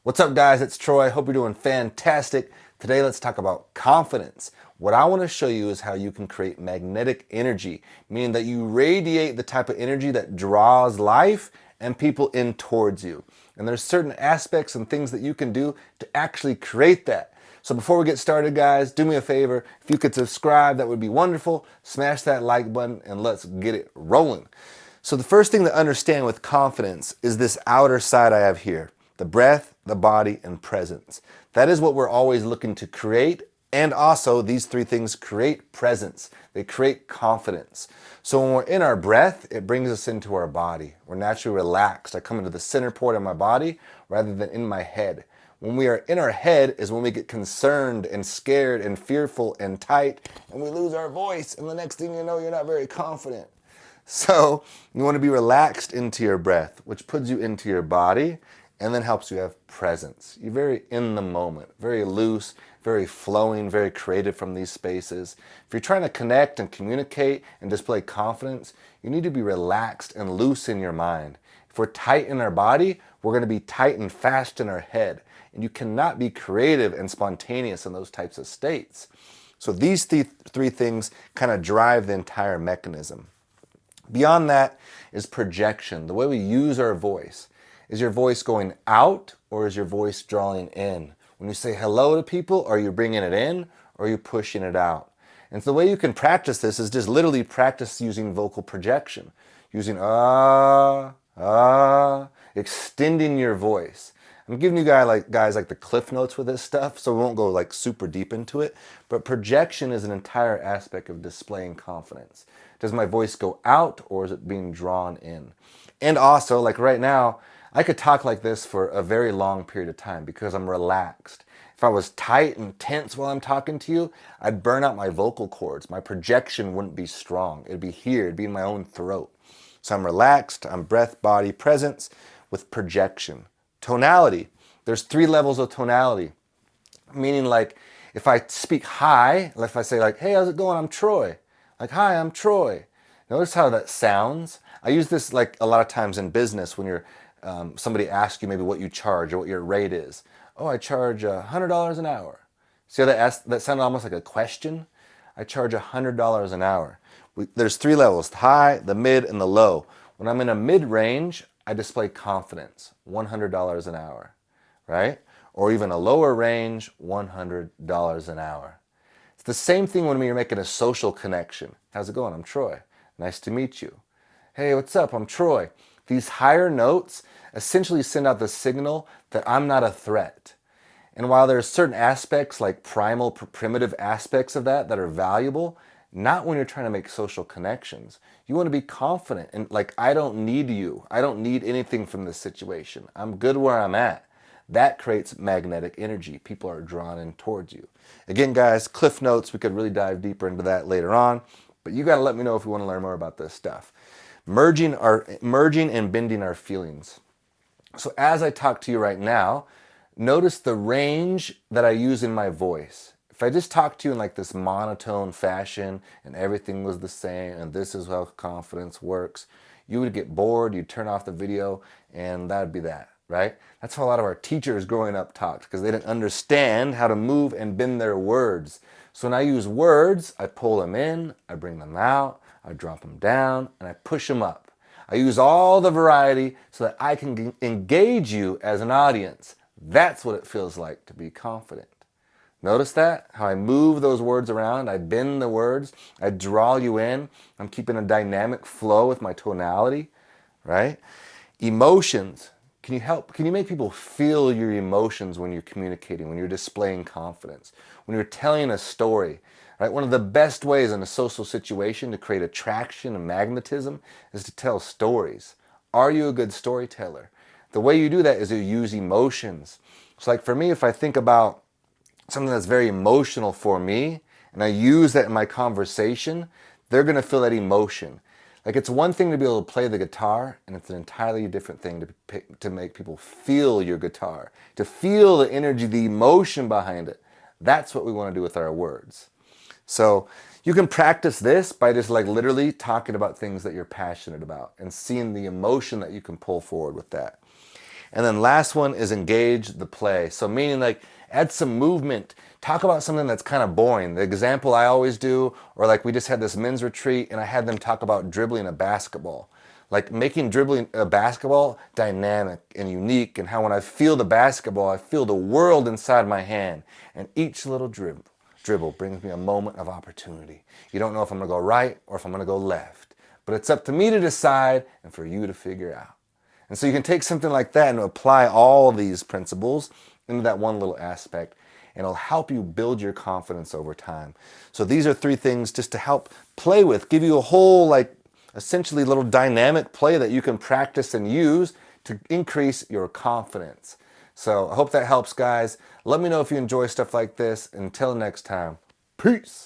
What's up, guys? It's Troy. Hope you're doing fantastic. Today, let's talk about confidence. What I want to show you is how you can create magnetic energy, meaning that you radiate the type of energy that draws life and people in towards you. And there's certain aspects and things that you can do to actually create that. So before we get started, guys, do me a favor. If you could subscribe, that would be wonderful. Smash that like button and let's get it rolling. So the first thing to understand with confidence is this outer side I have here. The breath, the body, and presence. That is what we're always looking to create. And also, these three things create presence. They create confidence. So when we're in our breath, it brings us into our body. We're naturally relaxed. I come into the center point of my body rather than in my head. When we are in our head is when we get concerned and scared and fearful and tight, and we lose our voice. And the next thing you know, you're not very confident. So you want to be relaxed into your breath, which puts you into your body and then helps you have presence. You're very in the moment, very loose, very flowing, very creative from these spaces. If you're trying to connect and communicate and display confidence, you need to be relaxed and loose in your mind. If we're tight in our body, we're going to be tight and fast in our head. And you cannot be creative and spontaneous in those types of states. So these three things kind of drive the entire mechanism. Beyond that is projection, the way we use our voice. Is your voice going out or is your voice drawing in? When you say hello to people, are you bringing it in or are you pushing it out? And so the way you can practice this is just literally practice using vocal projection. Using extending your voice. I'm giving you guys like the cliff notes with this stuff, so we won't go like super deep into it. But projection is an entire aspect of displaying confidence. Does my voice go out or is it being drawn in? And also, like right now, I could talk like this for a very long period of time because I'm relaxed. If I was tight and tense while I'm talking to you, I'd burn out my vocal cords. My projection wouldn't be strong. It'd be here, it'd be in my own throat. So I'm relaxed, I'm breath, body, presence with projection. Tonality. There's 3 levels of tonality. Meaning like if I speak high, if I say like, hey, how's it going? I'm Troy. Like, hi, I'm Troy. Notice how that sounds. I use this like a lot of times in business when you're somebody asks you maybe what you charge or what your rate is. Oh, I charge $100 an hour. See how that sounded almost like a question? I charge $100 an hour. There's 3 levels, the high, the mid, and the low. When I'm in a mid-range, I display confidence, $100 an hour, right? Or even a lower range, $100 an hour. It's the same thing when you're making a social connection. How's it going? I'm Troy. Nice to meet you. Hey, what's up? I'm Troy. These higher notes essentially send out the signal that I'm not a threat. And while there are certain aspects like primal, primitive aspects of that are valuable, not when you're trying to make social connections. You want to be confident and like, I don't need you. I don't need anything from this situation. I'm good where I'm at. That creates magnetic energy. People are drawn in towards you. Again, guys, cliff notes, we could really dive deeper into that later on, but you got to let me know if you want to learn more about this stuff. Merging and bending our feelings. So as I talk to you right now, notice the range that I use in my voice. If I just talk to you in like this monotone fashion and everything was the same and this is how confidence works, you would get bored, you'd turn off the video, and that'd be that, right? That's how a lot of our teachers growing up talked because they didn't understand how to move and bend their words. So when I use words, I pull them in, I bring them out, I drop them down, and I push them up. I use all the variety so that I can engage you as an audience. That's what it feels like to be confident. Notice that? How I move those words around, I bend the words, I draw you in. I'm keeping a dynamic flow with my tonality, right? Emotions. Can you make people feel your emotions when you're communicating, when you're displaying confidence, when you're telling a story? Right? One of the best ways in a social situation to create attraction and magnetism is to tell stories. Are you a good storyteller? The way you do that is you use emotions. So like for me, if I think about something that's very emotional for me and I use that in my conversation, they're going to feel that emotion. Like it's one thing to be able to play the guitar, and it's an entirely different thing to make people feel your guitar, to feel the energy, the emotion behind it. That's what we want to do with our words. So you can practice this by just like literally talking about things that you're passionate about and seeing the emotion that you can pull forward with that. And then last one is engage the play. So meaning like add some movement. Talk about something that's kind of boring. The example I always do, or like we just had this men's retreat and I had them talk about dribbling a basketball. Like making dribbling a basketball dynamic and unique, and how when I feel the basketball, I feel the world inside my hand. And each little dribble brings me a moment of opportunity. You don't know if I'm gonna go right or if I'm gonna go left, but it's up to me to decide and for you to figure out. And so you can take something like that and apply all these principles into that one little aspect, and it'll help you build your confidence over time. So these are 3 things just to help play with, give you a whole like essentially little dynamic play that you can practice and use to increase your confidence. So I hope that helps, guys. Let me know if you enjoy stuff like this. Until next time, peace.